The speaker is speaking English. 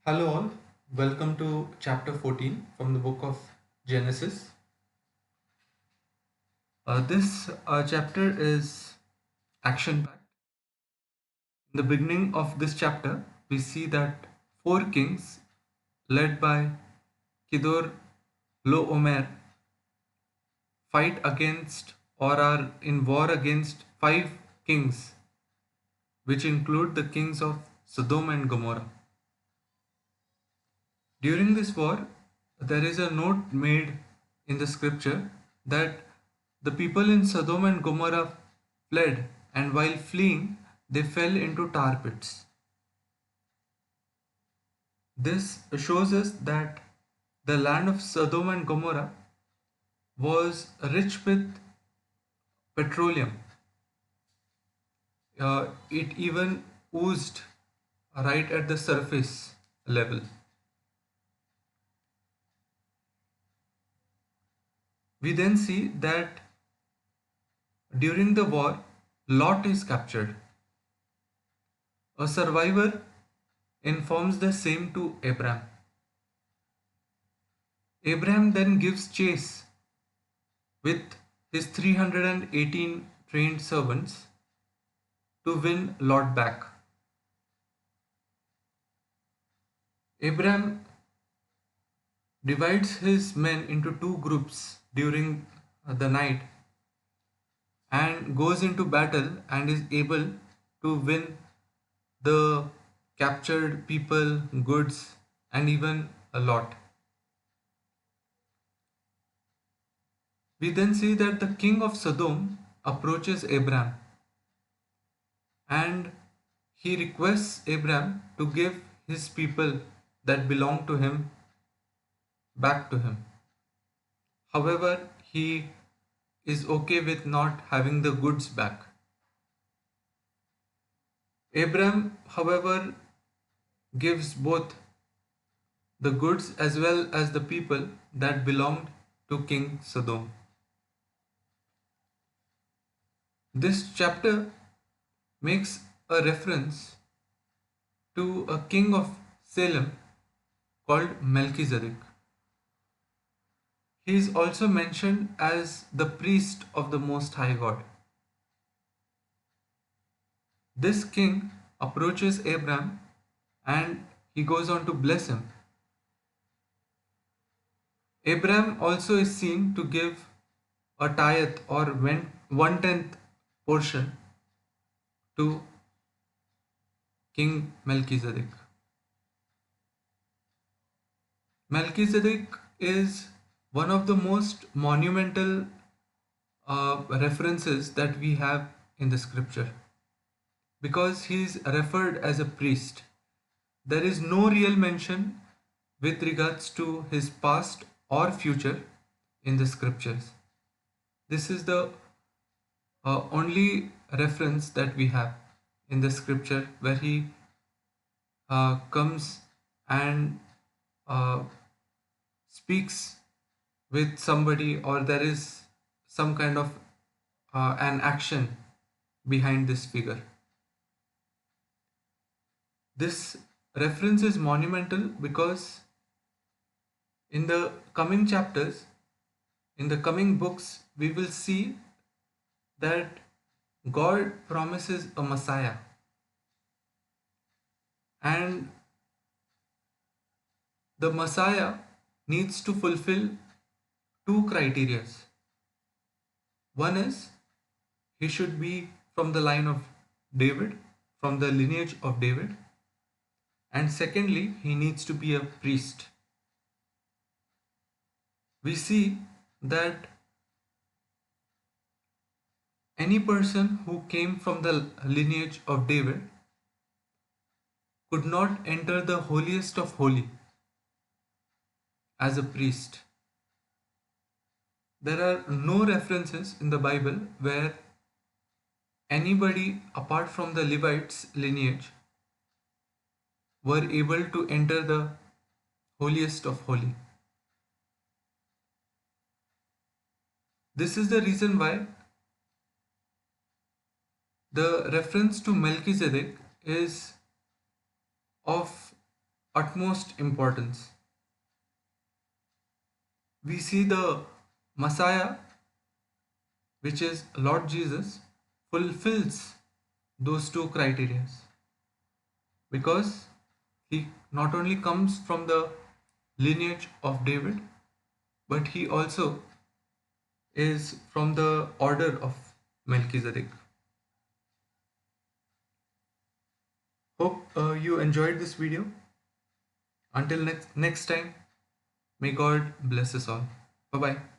Hello, all. Welcome to chapter 14 from the book of Genesis. This chapter is action packed. In the beginning of this chapter, we see that four kings, led by Kidor Lo-omer, fight against or are in war against five kings, which include the kings of Sodom and Gomorrah. During this war, there is a note made in the scripture that the people in Sodom and Gomorrah fled, and while fleeing, they fell into tar pits. This shows us that the land of Sodom and Gomorrah was rich with petroleum. It even oozed right at the surface level. We then see that during the war, Lot is captured. A survivor informs the same to Abraham. Abraham then gives chase with his 318 trained servants to win Lot back. Abraham divides his men into two groups during the night and goes into battle and is able to win the captured people, goods, and even a lot. We then see that the king of Sodom approaches Abraham and he requests Abraham to give his people that belong to him back to him. However, he is okay with not having the goods back. Abraham, however, gives both the goods as well as the people that belonged to King Sodom. This chapter makes a reference to a king of Salem called Melchizedek. He is also mentioned as the priest of the Most High God. This king approaches Abraham and he goes on to bless him. Abraham also is seen to give a tithe or one-tenth portion to King Melchizedek. Melchizedek is one of the most monumental references that we have in the scripture because he is referred as a priest. There is no real mention with regards to his past or future in the scriptures. This is the only reference that we have in the scripture where he comes and uh, speaks with somebody, or there is some kind of an action behind this figure. This reference is monumental because in the coming chapters, in the coming books, we will see that God promises a Messiah, and the Messiah needs to fulfill two criteria. One is he should be from the line of David, from the lineage of David, and secondly, he needs to be a priest. We see that any person who came from the lineage of David could not enter the holiest of holy as a priest. There are no references in the Bible where anybody apart from the Levites lineage were able to enter the holiest of holy. This is the reason why the reference to Melchizedek is of utmost importance. We see the Messiah, which is Lord Jesus, fulfills those two criteria because he not only comes from the lineage of David, but he also is from the order of Melchizedek. Hope you enjoyed this video. Until next time, may God bless us all. Bye bye.